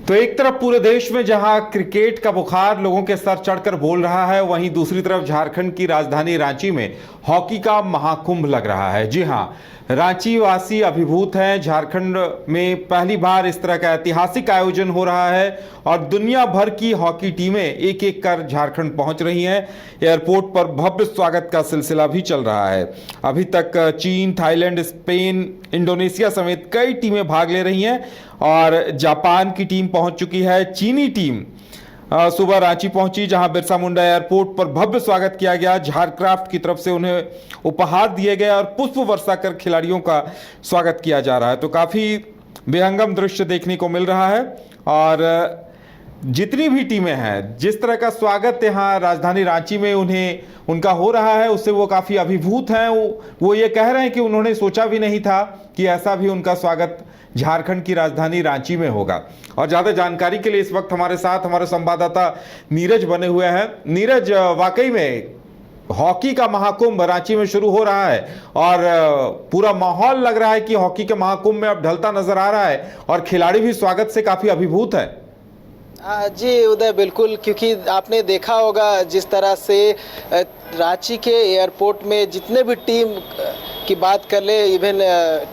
तो एक तरफ पूरे देश में जहां क्रिकेट का बुखार लोगों के सर चढ़कर बोल रहा है, वहीं दूसरी तरफ झारखंड की राजधानी रांची में हॉकी का महाकुंभ लग रहा है। जी हां, रांची वासी अभिभूत हैं। झारखंड में पहली बार इस तरह का ऐतिहासिक आयोजन हो रहा है और दुनिया भर की हॉकी टीमें एक एक कर झारखंड पहुंच रही हैं। एयरपोर्ट पर भव्य स्वागत का सिलसिला भी चल रहा है। अभी तक चीन, थाईलैंड, स्पेन, इंडोनेशिया समेत कई टीमें भाग ले रही हैं और जापान की टीम पहुंच चुकी है। चीनी टीम सुबह रांची पहुंची, जहां बिरसा मुंडा एयरपोर्ट पर भव्य स्वागत किया गया। झारक्राफ्ट की तरफ से उन्हें उपहार दिए गए और पुष्प वर्षा कर खिलाड़ियों का स्वागत किया जा रहा है। तो काफी विहंगम दृश्य देखने को मिल रहा है और जितनी भी टीमें हैं, जिस तरह का स्वागत यहाँ राजधानी रांची में उनका हो रहा है, उससे वो काफी अभिभूत हैं। वो ये कह रहे हैं कि उन्होंने सोचा भी नहीं था कि ऐसा भी उनका स्वागत झारखंड की राजधानी रांची में होगा। और ज्यादा जानकारी के लिए इस वक्त हमारे साथ हमारे संवाददाता नीरज बने हुए हैं। नीरज, वाकई में हॉकी का महाकुंभ रांची में शुरू हो रहा है और पूरा माहौल लग रहा है कि हॉकी के महाकुंभ में अब ढलता नजर आ रहा है और खिलाड़ी भी स्वागत से काफी अभिभूत है। जी उदय, बिल्कुल, क्योंकि आपने देखा होगा जिस तरह से रांची के एयरपोर्ट में जितने भी टीम की बात कर ले, इवन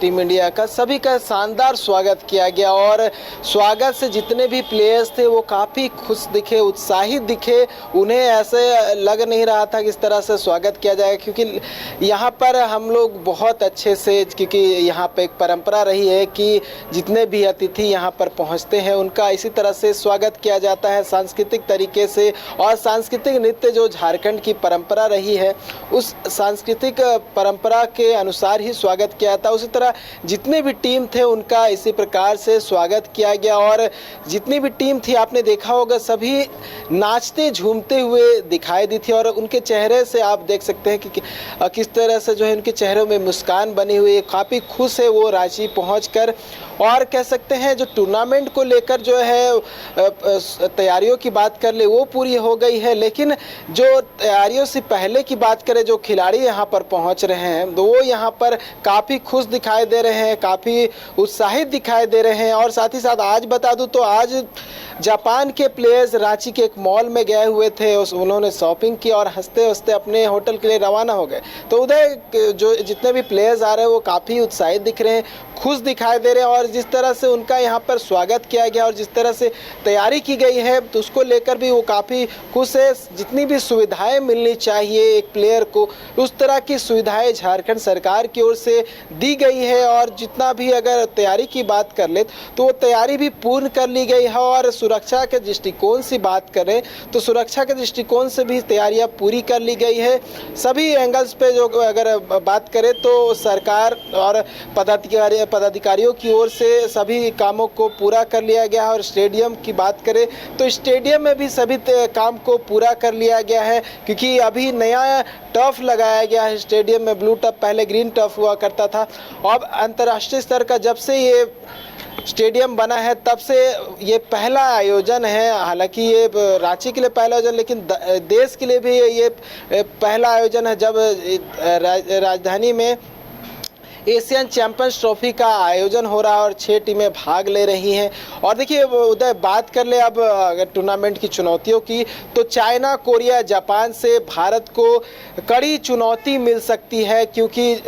टीम इंडिया का, सभी का शानदार स्वागत किया गया और स्वागत से जितने भी प्लेयर्स थे वो काफ़ी खुश दिखे, उत्साहित दिखे। उन्हें ऐसे लग नहीं रहा था कि इस तरह से स्वागत किया जाएगा, क्योंकि यहाँ पर हम लोग बहुत अच्छे से, क्योंकि यहाँ पे एक परंपरा रही है कि जितने भी अतिथि यहाँ पर पहुँचते हैं उनका इसी तरह से स्वागत किया जाता है सांस्कृतिक तरीके से। और सांस्कृतिक नृत्य जो झारखंड की परंपरा रही है, उस सांस्कृतिक परंपरा के अनुसार ही स्वागत किया था। उसी तरह जितने भी टीम थे उनका इसी प्रकार से स्वागत किया गया और जितनी भी टीम थी, आपने देखा होगा, सभी नाचते झूमते हुए दिखाई दी थी और उनके चेहरे से आप देख सकते हैं कि किस तरह से जो है उनके चेहरों में मुस्कान बनी हुई है। काफ़ी खुश है वो रांची पहुंचकर। और कह सकते हैं जो टूर्नामेंट को लेकर जो है तैयारियों की बात कर ले, वो पूरी हो गई है, लेकिन जो तैयारियों से पहले की बात करें, जो खिलाड़ी यहाँ पर पहुँच रहे हैं तो वो यहाँ पर काफ़ी खुश दिखाई दे रहे हैं, काफ़ी उत्साहित दिखाई दे रहे हैं। और साथ ही साथ आज बता दूं तो आज जापान के प्लेयर्स रांची के एक मॉल में गए हुए थे, उन्होंने शॉपिंग की और हंसते हंसते अपने होटल के लिए रवाना हो गए। तो उधर जो जितने भी प्लेयर्स आ रहे हैं वो काफ़ी उत्साहित दिख रहे हैं, खुश दिखाई दे रहे हैं। और जिस तरह से उनका यहाँ पर स्वागत किया गया और जिस तरह से तैयारी की गई है, तो उसको लेकर भी वो काफ़ी खुश है। जितनी भी सुविधाएं मिलनी चाहिए एक प्लेयर को, उस तरह की सुविधाएं झारखंड सरकार की ओर से दी गई है। और जितना भी अगर तैयारी की बात कर ले तो वो तैयारी भी पूर्ण कर ली गई है। और सुरक्षा के दृष्टिकोण से बात करें तो सुरक्षा के दृष्टिकोण से भी तैयारियां पूरी कर ली गई है। सभी एंगल्स पे जो अगर बात करें तो सरकार और पदाधिकारियों की ओर से सभी कामों को पूरा कर लिया गया है। और स्टेडियम की बात करें तो स्टेडियम में भी सभी काम को पूरा कर लिया गया है, क्योंकि अभी नया टर्फ लगाया गया है स्टेडियम में। ब्लू टर्फ, पहले ग्रीन टर्फ हुआ करता था। अब अंतर्राष्ट्रीय स्तर का जब से ये स्टेडियम बना है तब से ये पहला आयोजन है। हालांकि ये रांची के लिए पहला आयोजन, लेकिन देश के लिए भी ये पहला आयोजन है जब राजधानी में एशियन चैंपियंस ट्रॉफी का आयोजन हो रहा है और 6 टीमें भाग ले रही हैं। और देखिए उदय, बात कर ले अब अगर टूर्नामेंट की चुनौतियों की, तो चाइना, कोरिया, जापान से भारत को कड़ी चुनौती मिल सकती है, क्योंकि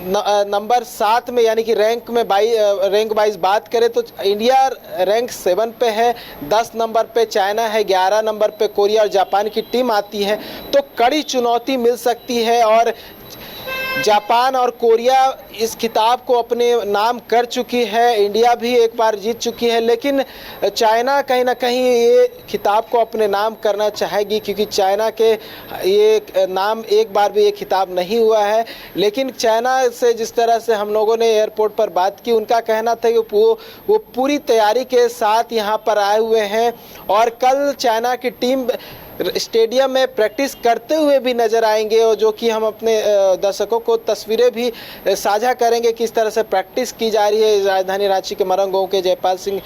नंबर 7 में यानी कि रैंक वाइज बात करें तो इंडिया रैंक 7 पे है, 10 नंबर पे चाइना है, 11 नंबर पे कोरिया और जापान की टीम आती है। तो कड़ी चुनौती मिल सकती है और जापान और कोरिया इस खिताब को अपने नाम कर चुकी है, इंडिया भी एक बार जीत चुकी है, लेकिन चाइना कहीं ना कहीं ये खिताब को अपने नाम करना चाहेगी, क्योंकि चाइना के ये नाम एक बार भी ये खिताब नहीं हुआ है। लेकिन चाइना से जिस तरह से हम लोगों ने एयरपोर्ट पर बात की, उनका कहना था कि वो पूरी तैयारी के साथ यहाँ पर आए हुए हैं और कल चाइना की टीम स्टेडियम में प्रैक्टिस करते हुए भी नजर आएंगे, और जो कि हम अपने दर्शकों को तस्वीरें भी साझा करेंगे किस तरह से प्रैक्टिस की जा रही है राजधानी रांची के मरंग गांव के जयपाल सिंह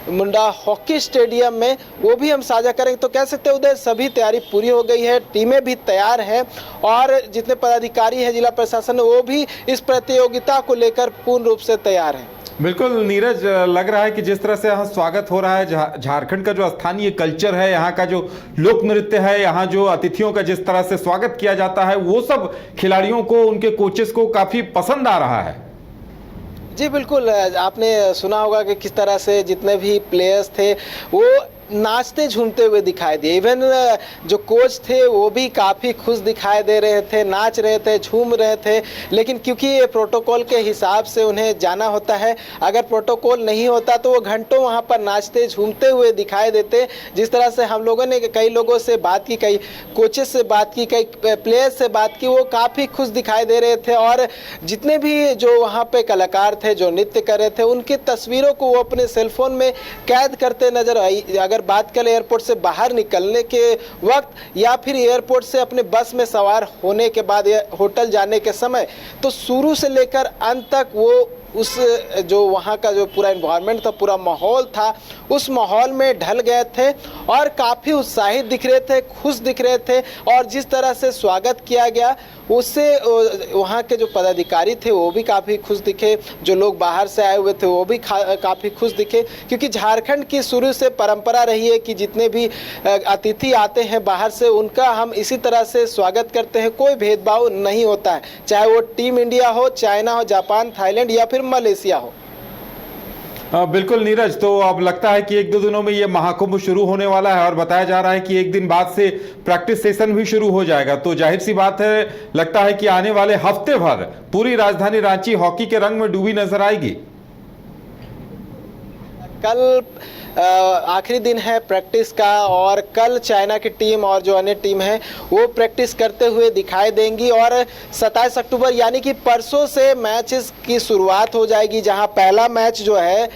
मुंडा हॉकी स्टेडियम में, वो भी हम साझा करेंगे। तो कह सकते हैं उधर सभी तैयारी पूरी हो गई है, टीमें भी तैयार हैं और जितने पदाधिकारी हैं जिला प्रशासन वो भी इस प्रतियोगिता को लेकर पूर्ण रूप से तैयार हैं। बिल्कुल नीरज, लग रहा है कि जिस तरह से यहाँ स्वागत हो रहा है, झारखंड का जो स्थानीय कल्चर है, यहाँ का जो लोक नृत्य है, यहाँ जो अतिथियों का जिस तरह से स्वागत किया जाता है, वो सब खिलाड़ियों को, उनके कोचेस को काफी पसंद आ रहा है। जी बिल्कुल, आपने सुना होगा कि किस तरह से जितने भी प्लेयर्स थे वो नाचते झूमते हुए दिखाई दिए। इवन जो कोच थे वो भी काफ़ी खुश दिखाई दे रहे थे, नाच रहे थे, झूम रहे थे। लेकिन क्योंकि ये प्रोटोकॉल के हिसाब से उन्हें जाना होता है, अगर प्रोटोकॉल नहीं होता तो वो घंटों वहाँ पर नाचते झूमते हुए दिखाई देते। जिस तरह से हम लोगों ने कई लोगों से बात की, कई कोचेस से बात की, कई प्लेयर्स से बात की, वो काफ़ी खुश दिखाई दे रहे थे। और जितने भी जो वहाँ पे कलाकार थे जो नृत्य कर रहे थे, उनकी तस्वीरों को वो अपने सेलफोन में कैद करते नजर आई। अगर बात करें एयरपोर्ट से बाहर निकलने के वक्त या फिर एयरपोर्ट से अपने बस में सवार होने के बाद होटल जाने के समय, तो शुरू से लेकर अंत तक वो उस जो वहाँ का जो पूरा एनवायरनमेंट था, पूरा माहौल था, उस माहौल में ढल गए थे और काफ़ी उत्साहित दिख रहे थे, खुश दिख रहे थे। और जिस तरह से स्वागत किया गया उससे वहाँ के जो पदाधिकारी थे वो भी काफ़ी खुश दिखे, जो लोग बाहर से आए हुए थे वो भी काफ़ी खुश दिखे। क्योंकि झारखंड की शुरू से परंपरा रही है कि जितने भी अतिथि आते हैं बाहर से, उनका हम इसी तरह से स्वागत करते हैं, कोई भेदभाव नहीं होता है, चाहे वो टीम इंडिया हो, चाइना हो, जापान, थाईलैंड या फिर मलेशिया हो। बिल्कुल नीरज, तो अब लगता है कि 1-2 दिनों में ये महाकुंभ शुरू होने वाला है और बताया जा रहा है कि 1 दिन बाद से प्रैक्टिस सेशन भी शुरू हो जाएगा। तो जाहिर सी बात है, लगता है कि आने वाले हफ्ते भर पूरी राजधानी रांची हॉकी के रंग में डूबी नजर आएगी। कल आखिरी दिन है प्रैक्टिस का और कल चाइना की टीम और जो अन्य टीम है वो प्रैक्टिस करते हुए दिखाई देंगी। और 27 अक्टूबर यानी कि परसों से मैचेस की शुरुआत हो जाएगी, जहां पहला मैच जो है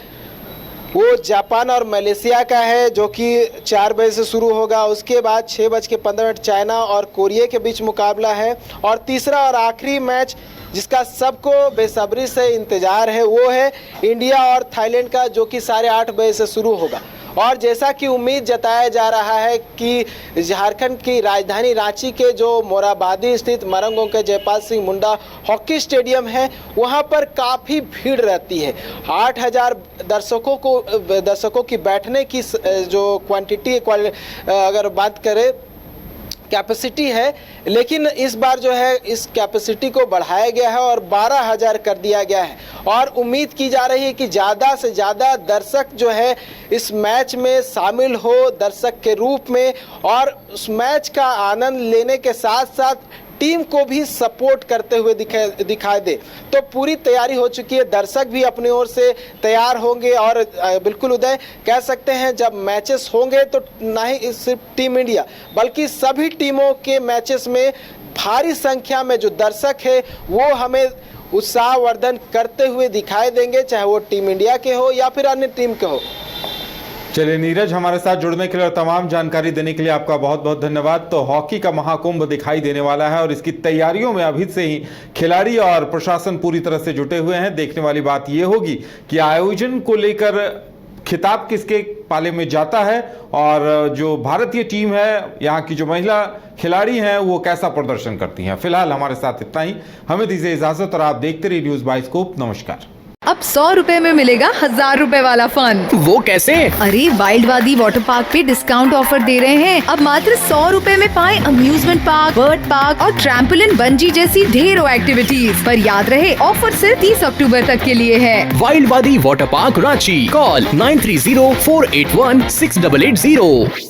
वो जापान और मलेशिया का है, जो कि 4 बजे से शुरू होगा। उसके बाद 6:15 चाइना और कोरिया के बीच मुकाबला है। और तीसरा और आखिरी मैच जिसका सबको बेसब्री से इंतज़ार है वो है इंडिया और थाईलैंड का, जो कि 8:30 बजे से शुरू होगा। और जैसा कि उम्मीद जताया जा रहा है कि झारखंड की राजधानी रांची के जो मोराबादी स्थित मरंगों के जयपाल सिंह मुंडा हॉकी स्टेडियम है, वहां पर काफ़ी भीड़ रहती है। 8,000 दर्शकों की बैठने की जो क्वांटिटी अगर बात करें कैपेसिटी है, लेकिन इस बार जो है इस कैपेसिटी को बढ़ाया गया है और 12,000 कर दिया गया है। और उम्मीद की जा रही है कि ज़्यादा से ज़्यादा दर्शक जो है इस मैच में शामिल हो दर्शक के रूप में, और उस मैच का आनंद लेने के साथ साथ टीम को भी सपोर्ट करते हुए दिखाई दे। तो पूरी तैयारी हो चुकी है, दर्शक भी अपनी ओर से तैयार होंगे। और बिल्कुल उदय, कह सकते हैं जब मैचेस होंगे तो ना ही सिर्फ टीम इंडिया बल्कि सभी टीमों के मैचेस में भारी संख्या में जो दर्शक है वो हमें उत्साहवर्धन करते हुए दिखाई देंगे, चाहे वो टीम इंडिया के हो या फिर अन्य टीम के हो। चलिए नीरज, हमारे साथ जुड़ने के लिए और तमाम जानकारी देने के लिए आपका बहुत बहुत धन्यवाद। तो हॉकी का महाकुंभ दिखाई देने वाला है और इसकी तैयारियों में अभी से ही खिलाड़ी और प्रशासन पूरी तरह से जुटे हुए हैं। देखने वाली बात यह होगी कि आयोजन को लेकर खिताब किसके पाले में जाता है और जो भारतीय टीम है, यहाँ की जो महिला खिलाड़ी हैं, वो कैसा प्रदर्शन करती हैं। फिलहाल हमारे साथ इतना ही, हमें दीजिए इजाजत और आप देखते रहिए न्यूज़ बाइस्कोप। नमस्कार। अब 100 रुपए में मिलेगा 1000 रुपए वाला फन। वो कैसे? अरे वाइल्ड वादी वाटर पार्क पे डिस्काउंट ऑफर दे रहे हैं। अब मात्र 100 रुपए में पाएं अम्यूजमेंट पार्क, बर्ड पार्क और ट्रैम्पोलिन, बंजी जैसी ढेरों एक्टिविटीज। पर याद रहे, ऑफर सिर्फ 30 अक्टूबर तक के लिए है। वाइल्ड वादी वाटर पार्क रांची, कॉल 9304816880।